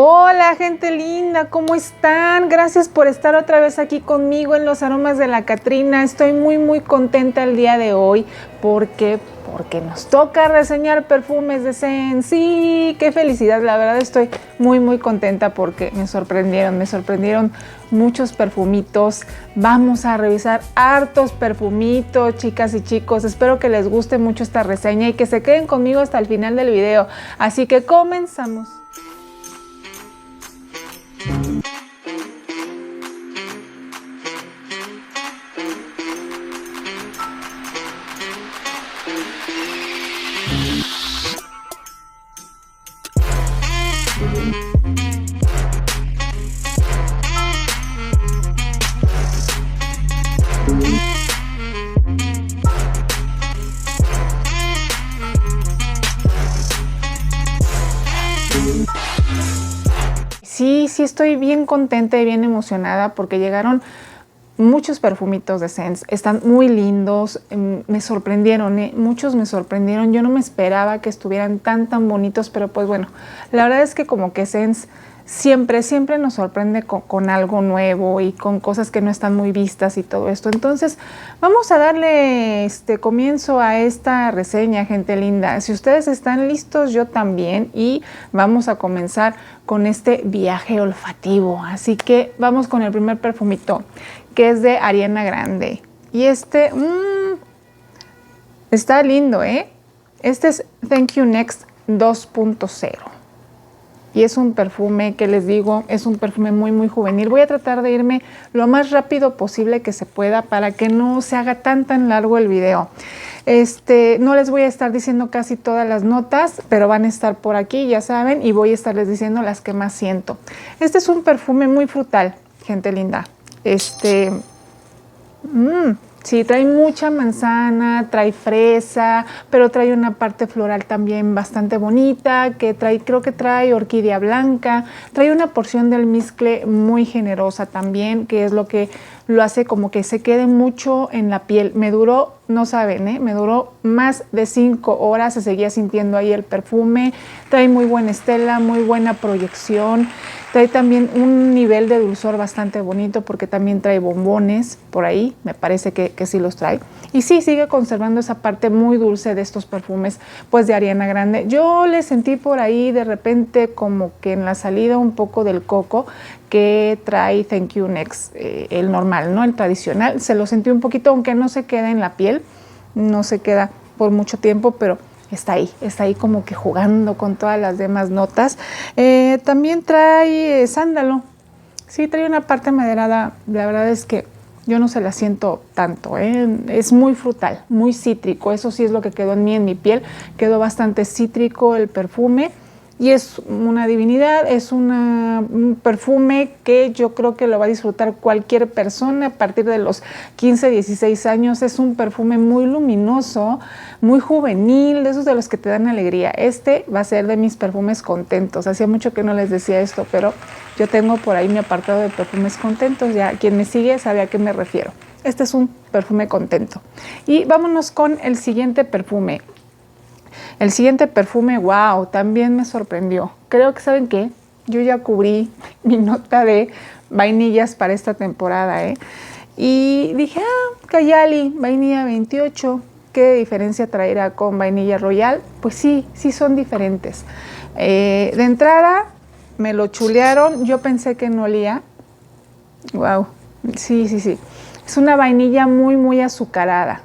Hola gente linda, ¿cómo están? Gracias por estar otra vez aquí conmigo en Los Aromas de la Catrina. Estoy muy contenta el día de hoy porque nos toca reseñar perfumes de Sense. Sí, qué felicidad, la verdad estoy muy contenta porque me sorprendieron muchos perfumitos. Vamos a revisar hartos perfumitos, chicas y chicos. Espero que les guste mucho esta reseña y que se queden conmigo hasta el final del video. Así que comenzamos. Sí, estoy bien contenta y bien emocionada porque llegaron muchos perfumitos de Sense. Están muy lindos, me sorprendieron, muchos me sorprendieron. Yo no me esperaba que estuvieran tan bonitos, pero pues bueno, la verdad es que como que Sense siempre nos sorprende con algo nuevo y con cosas que no están muy vistas y todo esto. Entonces vamos a darle comienzo a esta reseña, gente linda. Si ustedes están listos, yo también, y vamos a comenzar con este viaje olfativo. Así que vamos con el primer perfumito, que es de Ariana Grande. Y está lindo, ¿eh? Este es Thank You Next 2.0. Y es un perfume que les digo, es un perfume muy juvenil. Voy a tratar de irme lo más rápido posible que se pueda para que no se haga tan largo el video. No les voy a estar diciendo casi todas las notas, pero van a estar por aquí, ya saben, y voy a estarles diciendo las que más siento. Este es un perfume muy frutal, gente linda. Sí, trae mucha manzana, trae fresa, pero trae una parte floral también bastante bonita, creo que trae orquídea blanca, trae una porción de almizcle muy generosa también, que es lo que lo hace como que se quede mucho en la piel. Me duró, no saben, me duró más de 5 horas, se seguía sintiendo ahí el perfume. Trae muy buena estela, muy buena proyección. Trae también un nivel de dulzor bastante bonito porque también trae bombones por ahí, me parece que sí los trae. Y sí, sigue conservando esa parte muy dulce de estos perfumes pues de Ariana Grande. Yo le sentí por ahí de repente como que en la salida un poco del coco que trae Thank You Next, el normal, ¿no? El tradicional. Se lo sentí un poquito, aunque no se queda en la piel, no se queda por mucho tiempo, pero está ahí como que jugando con todas las demás notas. También trae sándalo. Sí, trae una parte maderada. La verdad es que yo no se la siento tanto, es muy frutal, muy cítrico. Eso sí es lo que quedó en mí, en mi piel. Quedó bastante cítrico el perfume. Y es una divinidad, es un perfume que yo creo que lo va a disfrutar cualquier persona a partir de los 15, 16 años. Es un perfume muy luminoso, muy juvenil, de esos de los que te dan alegría. Este va a ser de mis perfumes contentos. Hacía mucho que no les decía esto, pero yo tengo por ahí mi apartado de perfumes contentos. Ya quien me sigue sabe a qué me refiero. Este es un perfume contento. Y vámonos con el siguiente perfume. El siguiente perfume, wow, también me sorprendió. Creo que, ¿saben qué? Yo ya cubrí mi nota de vainillas para esta temporada, Y dije, Kayali, vainilla 28, ¿qué diferencia traerá con vainilla royal? Pues sí son diferentes. De entrada, me lo chulearon, yo pensé que no olía. Wow, sí. Es una vainilla muy azucarada.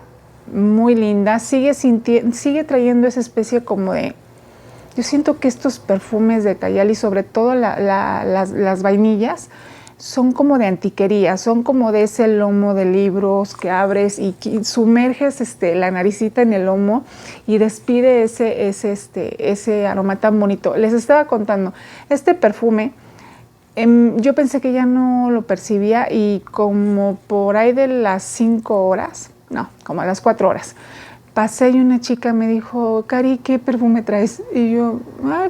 Muy linda, sigue trayendo esa especie como de... Yo siento que estos perfumes de Kayali, sobre todo las vainillas, son como de antiquería, son como de ese lomo de libros que abres y sumerges la naricita en el lomo y despide ese aroma tan bonito. Les estaba contando, este perfume, yo pensé que ya no lo percibía y como por ahí de las 5 horas, no, como a las 4 horas, pasé y una chica me dijo, Cari, ¿qué perfume traes? Y yo,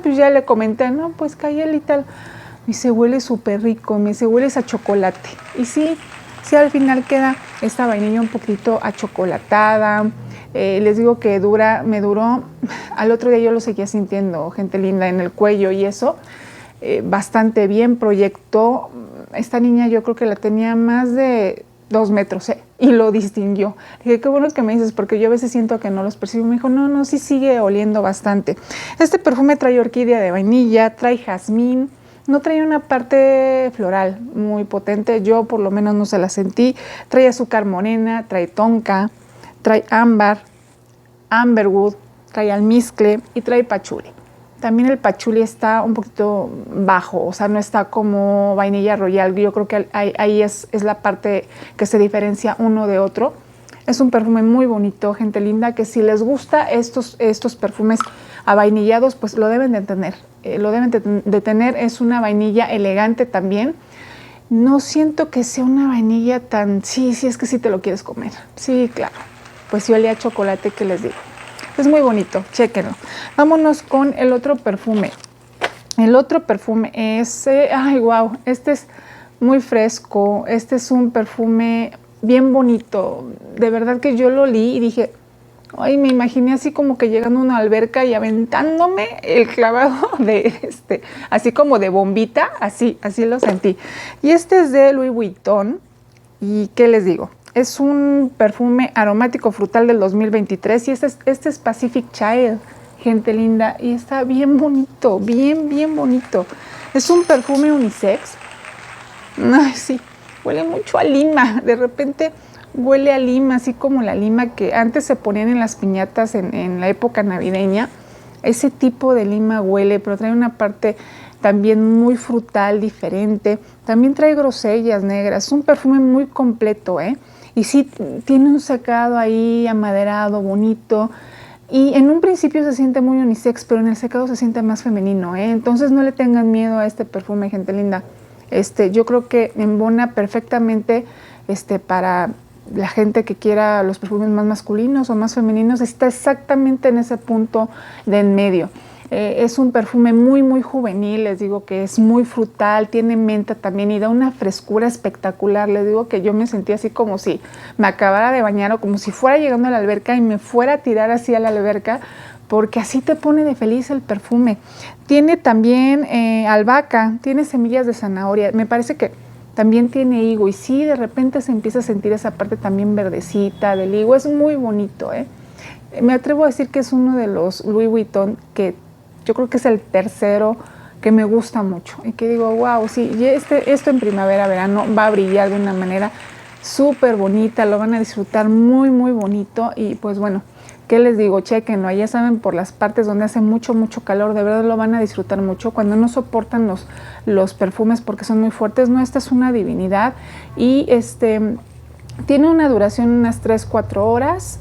pues ya le comenté, no, pues Kayali y tal. Me dice, huele súper rico, me dice, hueles a chocolate. Y sí, al final queda esta vainilla un poquito achocolatada. Les digo que me duró, al otro día yo lo seguía sintiendo, gente linda, en el cuello y eso. bastante bien, proyectó. Esta niña yo creo que la tenía más de 2 metros, y lo distinguió. Dije, qué bueno que me dices, porque yo a veces siento que no los percibo. Me dijo, no, sí sigue oliendo bastante. Este perfume trae orquídea de vainilla, trae jazmín, no trae una parte floral muy potente, yo por lo menos no se la sentí. Trae azúcar morena, trae tonka, trae ámbar, amberwood, trae almizcle y trae pachuli. También el pachuli está un poquito bajo, o sea, no está como vainilla royal. Yo creo que ahí es la parte que se diferencia uno de otro. Es un perfume muy bonito, gente linda, que si les gusta estos perfumes avainillados, pues lo deben de tener. Es una vainilla elegante también. No siento que sea una vainilla tan... Sí, es que sí te lo quieres comer. Sí, claro. Pues sí olía a chocolate, ¿qué les digo? Es muy bonito, chéquenlo. Vámonos con el otro perfume. El otro perfume es... ¡ay, wow! Este es muy fresco. Este es un perfume bien bonito. De verdad que yo lo olí y dije... Ay, me imaginé así como que llegando a una alberca y aventándome el clavado así como de bombita, así lo sentí. Y este es de Louis Vuitton. ¿Y qué les digo? Es un perfume aromático frutal del 2023 y este es Pacific Child, gente linda, y está bien bonito, bien bonito. Es un perfume unisex. Ay, sí, huele mucho a lima, de repente huele a lima, así como la lima que antes se ponían en las piñatas en la época navideña. Ese tipo de lima huele, pero trae una parte también muy frutal, diferente. También trae grosellas negras, es un perfume muy completo, y sí, tiene un secado ahí amaderado, bonito. Y en un principio se siente muy unisex, pero en el secado se siente más femenino, Entonces no le tengan miedo a este perfume, gente linda. Yo creo que embona perfectamente para la gente que quiera los perfumes más masculinos o más femeninos. Está exactamente en ese punto de en medio. Es un perfume muy juvenil, les digo que es muy frutal, tiene menta también y da una frescura espectacular. Les digo que yo me sentí así como si me acabara de bañar o como si fuera llegando a la alberca y me fuera a tirar así a la alberca, porque así te pone de feliz el perfume. Tiene también albahaca, tiene semillas de zanahoria, me parece que también tiene higo y sí, de repente se empieza a sentir esa parte también verdecita del higo. Es muy bonito, Me atrevo a decir que es uno de los Louis Vuitton que yo creo que es el tercero que me gusta mucho y que digo, wow, sí, y esto en primavera, verano va a brillar de una manera súper bonita, lo van a disfrutar muy bonito. Y pues bueno, ¿qué les digo? Chéquenlo, ya saben, por las partes donde hace mucho calor, de verdad lo van a disfrutar mucho. Cuando no soportan los perfumes porque son muy fuertes, no, esta es una divinidad. Y tiene una duración unas 3-4 horas,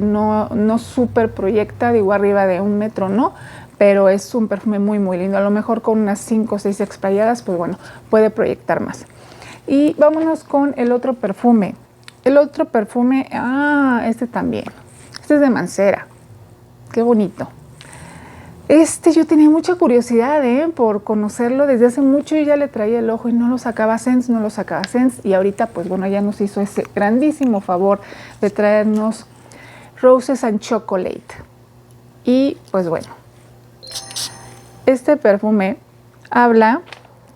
no súper proyecta, digo arriba de 1 metro, no, pero es un perfume muy lindo. A lo mejor con unas 5 o 6 exprayadas, pues bueno, puede proyectar más. Y vámonos con el otro perfume. El otro perfume, este también. Este es de Mancera. Qué bonito. Yo tenía mucha curiosidad, por conocerlo desde hace mucho. Yo ya le traía el ojo y no lo sacaba Sense. Y ahorita, pues bueno, ya nos hizo ese grandísimo favor de traernos Roses and Chocolate. Y pues bueno, este perfume habla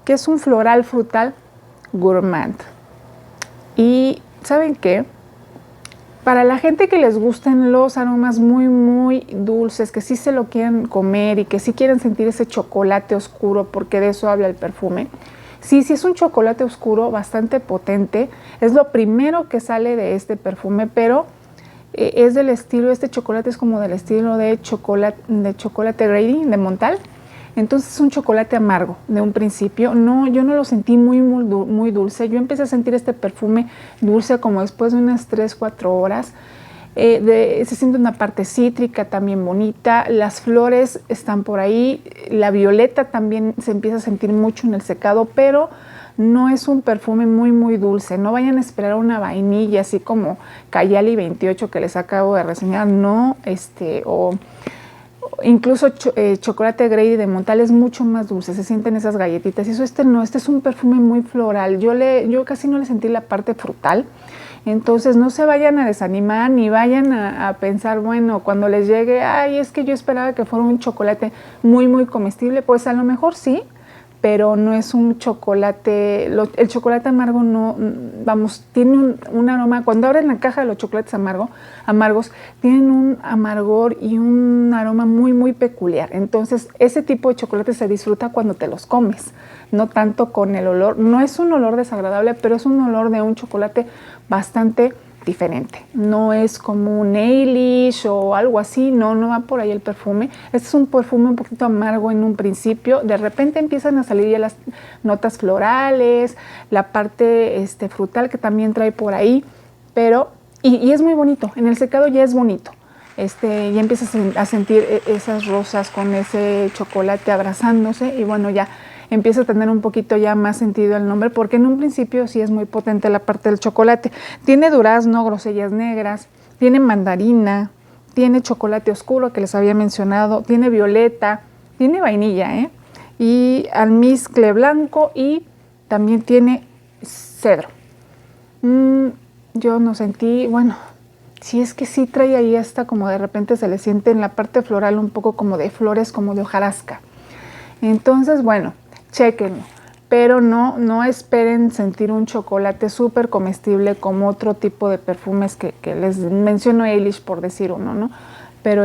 que es un floral frutal gourmand. Y ¿saben qué? Para la gente que les gusten los aromas muy dulces, que sí se lo quieren comer y que sí quieren sentir ese chocolate oscuro, porque de eso habla el perfume. Sí, es un chocolate oscuro bastante potente. Es lo primero que sale de este perfume, pero es del estilo, este chocolate es como del estilo de chocolate Grady, de Montal. Entonces es un chocolate amargo de un principio. No, yo no lo sentí muy dulce. Yo empecé a sentir este perfume dulce como después de unas 3-4 horas. Se siente una parte cítrica también bonita. Las flores están por ahí. La violeta también se empieza a sentir mucho en el secado, pero no es un perfume muy dulce. No vayan a esperar una vainilla así como Cayali 28 que les acabo de reseñar. No, o incluso chocolate Grady de Montal es mucho más dulce, se sienten esas galletitas. Y eso no, este es un perfume muy floral. Yo casi no le sentí la parte frutal. Entonces no se vayan a desanimar ni vayan a pensar, bueno, cuando les llegue, ay, es que yo esperaba que fuera un chocolate muy comestible. Pues a lo mejor sí, pero no es un chocolate, el chocolate amargo no, vamos, tiene un aroma, cuando abren la caja de los chocolates amargos, tienen un amargor y un aroma muy, muy peculiar. Entonces, ese tipo de chocolate se disfruta cuando te los comes, no tanto con el olor. No es un olor desagradable, pero es un olor de un chocolate bastante diferente. No es como un Eilish o algo así, no va por ahí el perfume. Este es un perfume un poquito amargo en un principio, de repente empiezan a salir ya las notas florales, la parte frutal que también trae por ahí, pero, y es muy bonito, en el secado ya es bonito. Ya empiezas a sentir esas rosas con ese chocolate abrazándose y bueno, ya empieza a tener un poquito ya más sentido el nombre, porque en un principio sí es muy potente la parte del chocolate. Tiene durazno, grosellas negras, tiene mandarina, tiene chocolate oscuro que les había mencionado, tiene violeta, tiene vainilla, y almizcle blanco y también tiene cedro. Yo no sentí, bueno, si es que sí trae ahí hasta como de repente se le siente en la parte floral un poco como de flores, como de hojarasca. Entonces, bueno, chéquenlo, pero no esperen sentir un chocolate súper comestible como otro tipo de perfumes que les menciono, Eilish por decir uno, ¿no? Pero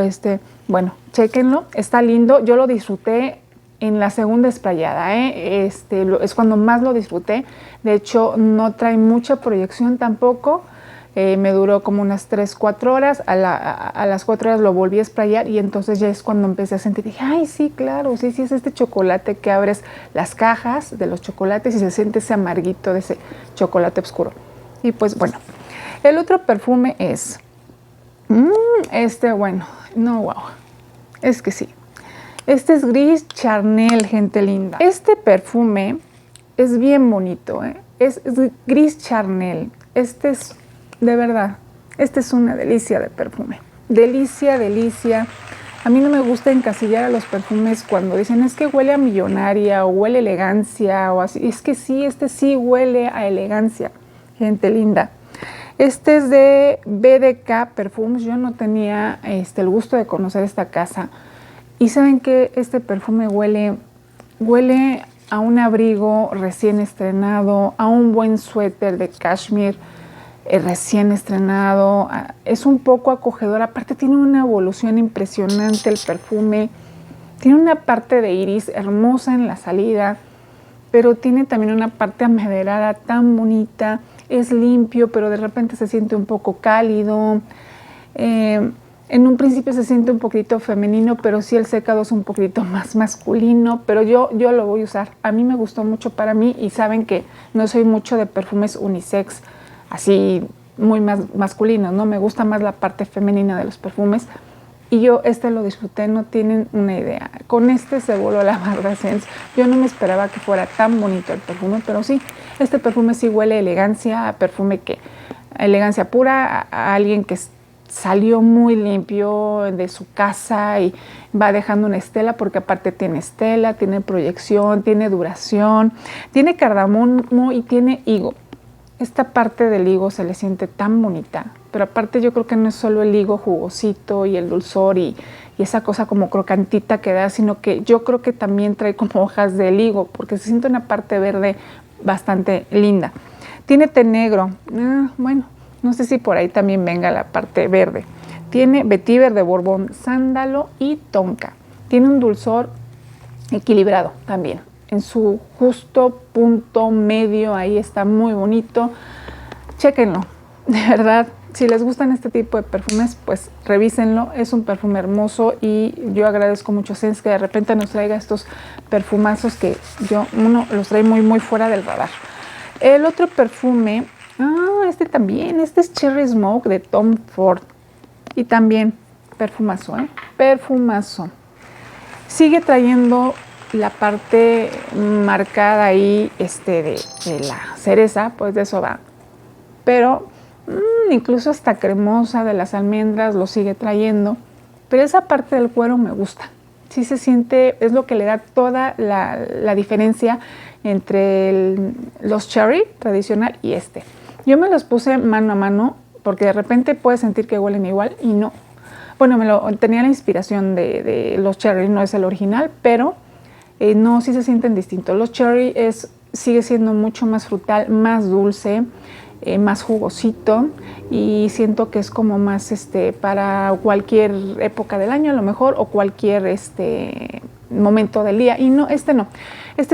bueno, chéquenlo, está lindo, yo lo disfruté en la segunda sprayada, es cuando más lo disfruté. De hecho, no trae mucha proyección tampoco. Me duró como unas 3-4 horas, a las 4 horas lo volví a sprayar y entonces ya es cuando empecé a sentir, dije, ay sí, claro, sí es este chocolate que abres las cajas de los chocolates y se siente ese amarguito de ese chocolate oscuro. Y pues bueno, el otro perfume es, bueno, no, wow, es que sí. Este es Gris Charnel, gente linda. Este perfume es bien bonito, es Gris Charnel. De verdad, este es una delicia de perfume. Delicia, delicia. A mí no me gusta encasillar a los perfumes cuando dicen es que huele a millonaria o huele a elegancia o así. Es que sí, sí huele a elegancia, gente linda. Este es de BDK Perfumes. Yo no tenía el gusto de conocer esta casa. Y saben que este perfume huele a un abrigo recién estrenado, a un buen suéter de cashmere recién estrenado. Es un poco acogedor. Aparte tiene una evolución impresionante el perfume. Tiene una parte de iris hermosa en la salida, pero tiene también una parte amaderada tan bonita. Es limpio, pero de repente se siente un poco cálido. En un principio se siente un poquito femenino, pero sí el secado es un poquito más masculino, pero yo lo voy a usar. A mí me gustó mucho para mí y saben que no soy mucho de perfumes unisex, así muy masculinos, ¿no? Me gusta más la parte femenina de los perfumes y yo lo disfruté, no tienen una idea. Con se voló la barda Sense. Yo no me esperaba que fuera tan bonito el perfume, pero sí, este perfume sí huele a elegancia, a perfume elegancia pura, a alguien que salió muy limpio de su casa y va dejando una estela, porque aparte tiene estela, tiene proyección, tiene duración, tiene cardamomo y tiene higo. Esta parte del higo se le siente tan bonita, pero aparte yo creo que no es solo el higo jugosito y el dulzor y esa cosa como crocantita que da, sino que yo creo que también trae como hojas de higo, porque se siente una parte verde bastante linda. Tiene té negro, bueno, no sé si por ahí también venga la parte verde. Tiene vetiver de Borbón, sándalo y tonka. Tiene un dulzor equilibrado también. En su justo punto medio, ahí está muy bonito. Chéquenlo, de verdad. Si les gustan este tipo de perfumes, pues revísenlo. Es un perfume hermoso y yo agradezco mucho a Sense que de repente nos traiga estos perfumazos que uno los trae muy, muy fuera del radar. El otro perfume, este también, este es Cherry Smoke de Tom Ford. Y también perfumazo, perfumazo. Sigue trayendo la parte marcada ahí de la cereza, pues de eso va. Pero incluso hasta cremosa de las almendras lo sigue trayendo. Pero esa parte del cuero me gusta. Sí se siente, es lo que le da toda la diferencia entre los cherry tradicional y Yo me los puse mano a mano porque de repente puedes sentir que huelen igual y no. Bueno, tenía la inspiración de los cherry, no es el original, pero no, sí se sienten distintos. Los cherry sigue siendo mucho más frutal, más dulce, más jugosito, y siento que es como más para cualquier época del año a lo mejor, o cualquier momento del día. Y no, no.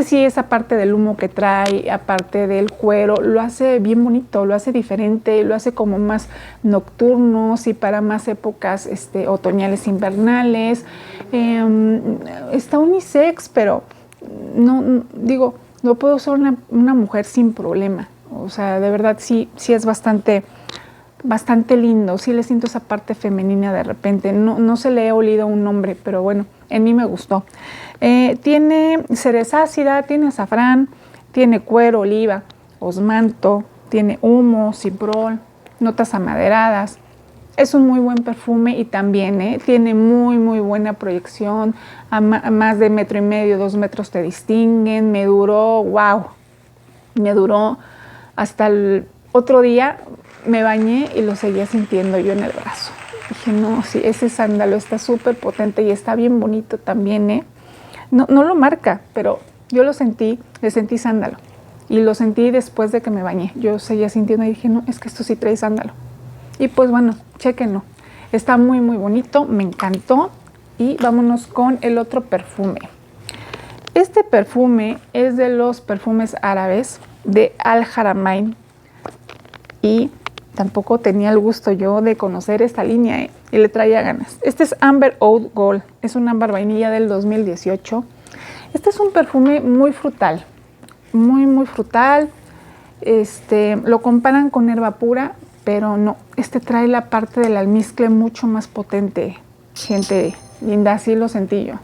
Sí, esa parte del humo que trae, aparte del cuero, lo hace bien bonito, lo hace diferente, lo hace como más nocturno, sí, para más épocas otoñales, invernales. Está unisex, pero no digo, lo puedo usar una mujer sin problema. O sea, de verdad sí es bastante lindo. Sí le siento esa parte femenina de repente. No se le he olido a un hombre, pero bueno, en mí me gustó. Tiene cereza ácida, tiene azafrán, tiene cuero, oliva, osmanto, tiene humo, ciprol, notas amaderadas. Es un muy buen perfume y también tiene muy buena proyección. A más de 1,5 metros, 2 metros te distinguen. Me duró, wow, me duró hasta el otro día. Me bañé y lo seguía sintiendo yo en el brazo. Dije, no, sí, ese sándalo está súper potente y está bien bonito también, No lo marca, pero yo le sentí sándalo. Y lo sentí después de que me bañé. Yo seguía sintiendo y dije, no, es que esto sí trae sándalo. Y pues bueno, chéquenlo. Está muy bonito, me encantó. Y vámonos con el otro perfume. Este perfume es de los perfumes árabes de Al Haramain. Y tampoco tenía el gusto yo de conocer esta línea, y le traía ganas. Este es Amber Oud Gold, es un ámbar vainilla del 2018. Este es un perfume muy frutal, muy frutal. Lo comparan con herba pura, pero no. Trae la parte del almizcle mucho más potente, gente linda, así lo sentí yo.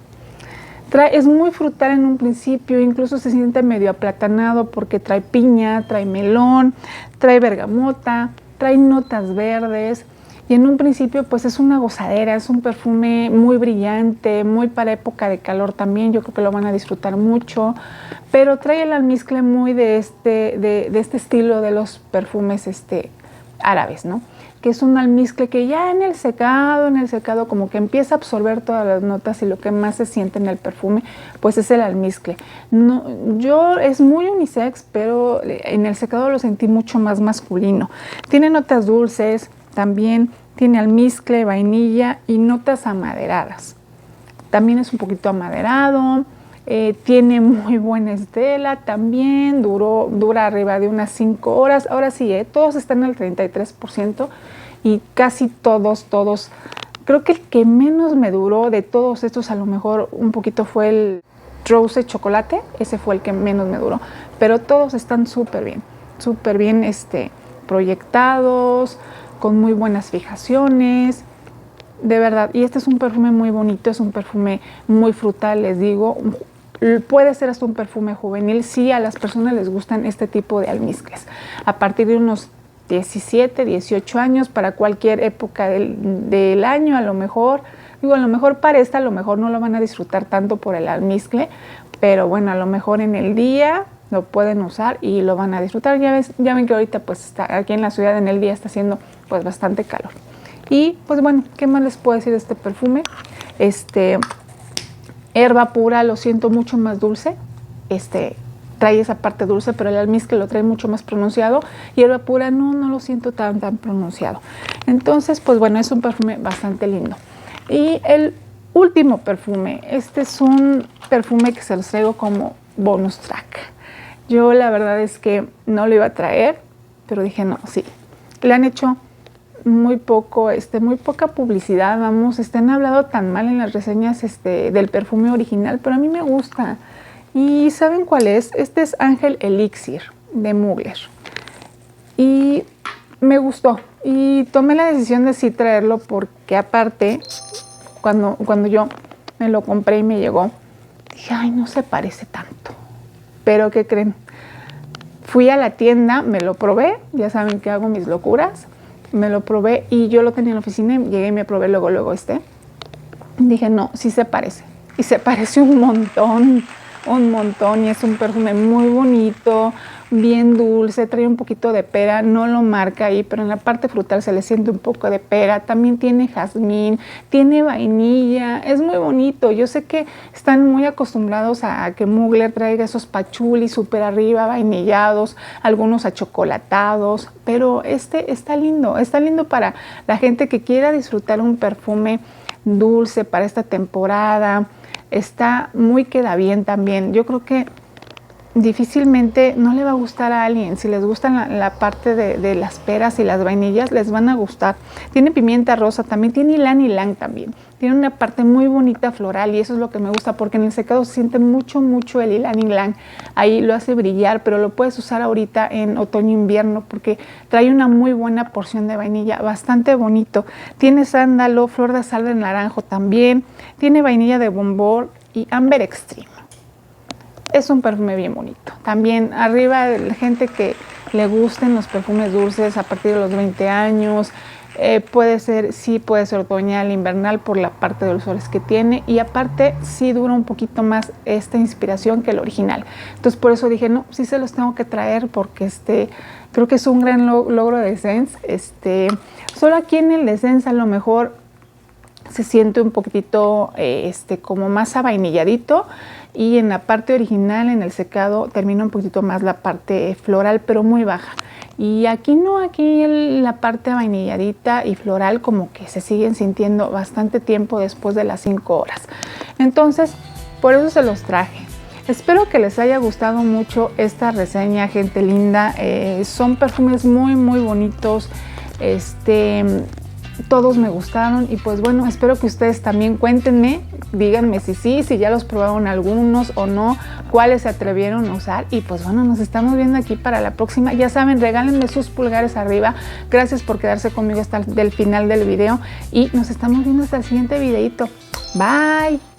Es muy frutal en un principio, incluso se siente medio aplatanado porque trae piña, trae melón, trae bergamota, trae notas verdes, y en un principio pues es una gozadera, es un perfume muy brillante, muy para época de calor también. Yo creo que lo van a disfrutar mucho, pero trae el almizcle muy de este estilo de los perfumes árabes, ¿no? Que es un almizcle que ya en el secado como que empieza a absorber todas las notas, y lo que más se siente en el perfume pues es el almizcle. Es muy unisex, pero en el secado lo sentí mucho más masculino. Tiene notas dulces, también tiene almizcle, vainilla y notas amaderadas. También es un poquito amaderado. Tiene muy buena estela también, dura arriba de unas 5 horas. Ahora sí, todos están al 33% y casi todos. Creo que el que menos me duró de todos estos, a lo mejor un poquito, fue el Rose Chocolate. Ese fue el que menos me duró, pero todos están súper bien proyectados, con muy buenas fijaciones. De verdad, y este es un perfume muy bonito, es un perfume muy frutal, les digo. Puede ser hasta un perfume juvenil si a las personas les gustan este tipo de almizcles. A partir de unos 17, 18 años, para cualquier época del año, a lo mejor para esta, a lo mejor no lo van a disfrutar tanto por el almizcle, pero bueno, a lo mejor en el día lo pueden usar y lo van a disfrutar. Ya ven que ahorita pues aquí en la ciudad en el día está haciendo pues bastante calor. Y pues bueno, ¿qué más les puedo decir de este perfume? Herba pura lo siento mucho más dulce. Trae esa parte dulce, pero el almizcle lo trae mucho más pronunciado, y herba pura no lo siento tan pronunciado. Entonces, pues bueno, es un perfume bastante lindo. Y el último perfume, es un perfume que se los traigo como bonus track. Yo la verdad es que no lo iba a traer, pero dije no, sí. Le han hecho muy poca publicidad, vamos, han hablado tan mal en las reseñas del perfume original, pero a mí me gusta. ¿Y saben cuál es? Este es Ángel Elixir de Mugler. Y me gustó. Y tomé la decisión de sí traerlo porque aparte, cuando yo me lo compré y me llegó, dije, ay, no se parece tanto. Pero ¿qué creen? Fui a la tienda, me lo probé, ya saben que hago mis locuras. Me lo probé y yo lo tenía en la oficina, y llegué y me probé luego Dije, no, sí se parece. Y se parece un montón. un montón y es un perfume muy bonito, bien dulce, trae un poquito de pera, no lo marca ahí, pero en la parte frutal se le siente un poco de pera. También tiene jazmín, tiene vainilla, es muy bonito. Yo sé que están muy acostumbrados a que Mugler traiga esos patchouli súper arriba, vainillados, algunos achocolatados, pero este está lindo para la gente que quiera disfrutar un perfume dulce para esta temporada. Está muy queda bien también. Yo creo que difícilmente no le va a gustar a alguien. Si les gustan la parte de las peras y las vainillas, les van a gustar. Tiene pimienta rosa, también tiene ylang ylang también. Tiene una parte muy bonita floral y eso es lo que me gusta porque en el secado se siente mucho el ylang ylang. Ahí lo hace brillar, pero lo puedes usar ahorita en otoño-invierno porque trae una muy buena porción de vainilla, bastante bonito. Tiene sándalo, flor de azahar de naranjo también. Tiene vainilla de bombón y amber extreme. Es un perfume bien bonito. También arriba la gente que le gusten los perfumes dulces a partir de los 20 años. Puede ser otoñal, invernal por la parte de los olores que tiene. Y aparte sí dura un poquito más esta inspiración que el original. Entonces por eso dije, no, sí se los tengo que traer porque creo que es un gran logro de Essence. Solo aquí en el Essence a lo mejor se siente un poquitito como más avainilladito y en la parte original, en el secado, termina un poquito más la parte floral, pero muy baja. Y aquí no, aquí la parte vainilladita y floral como que se siguen sintiendo bastante tiempo después de las 5 horas. Entonces, por eso se los traje. Espero que les haya gustado mucho esta reseña, gente linda. Son perfumes muy bonitos. Todos me gustaron y pues bueno, espero que ustedes también cuéntenme, díganme si ya los probaron algunos o no, cuáles se atrevieron a usar y pues bueno, nos estamos viendo aquí para la próxima. Ya saben, regálenme sus pulgares arriba, gracias por quedarse conmigo hasta el final del video y nos estamos viendo hasta el siguiente videito. Bye.